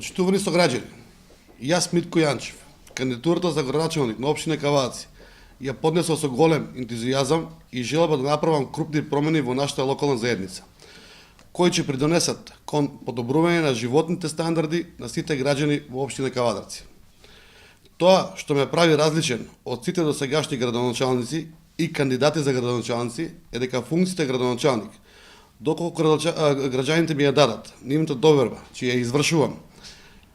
Почитувани сограѓани, јас Митко Јанчев, кандидатурата за градоначалник на општина Кавадаци ја поднесов со голем ентузијазам и желба да направам крупни промени во нашата локална заедница, кои ќе придонесат кон подобрување на животните стандарди на сите граѓани во општина Кавадарци. Тоа што ме прави различен од сите досегашни градоначалници и кандидати за градоначалници е дека функцијата градоначалник, доколку граѓаните ми ја дадат, нивната доверба, че ја извршувам,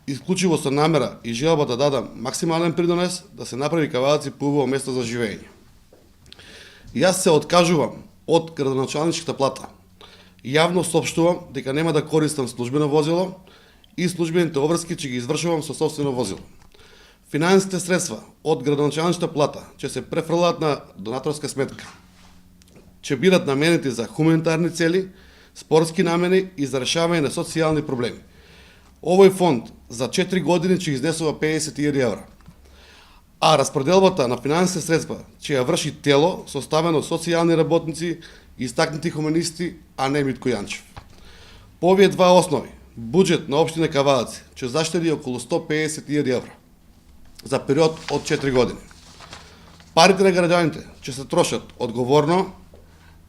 исклучиво со намера и желба да дадам максимален придонес да се направи Кавадаци поубаво место за живење. Јас се откажувам од градоначалничката плата. Јавно соопштувам дека нема да користам службено возило и службените обврски ќе ги извршувам со сопствено возило. Финансите средства од градоначалничката плата ќе се префрлаат на донаторска сметка. Ќе бидат наменети за хуманитарни цели, спортски намени и за решавање на социјални проблеми. Овој фонд за 4 години ќе изнесува 50.000 евра, а распределбата на финансите средства ќе ја врши тело составено од социјални работници и истакнати хуманисти, а не Митко Јанчев. По овие два основи, буџет на општина Кавадаци ќе заштеди околу 150.000 евра за период од 4 години. Парите на граѓаните ќе се трошат одговорно,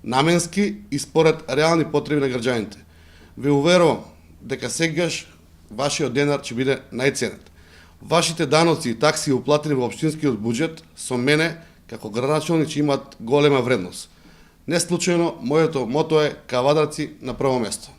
наменски и според реални потреби на граѓаните. Ве уверувам дека сегаш вашиот денар ќе биде најценет. Вашите даноци и такси уплатени во општинскиот буџет со мене како градоначалник ќе имаат голема вредност. Не случајно моето мото е Кавадарци на прво место.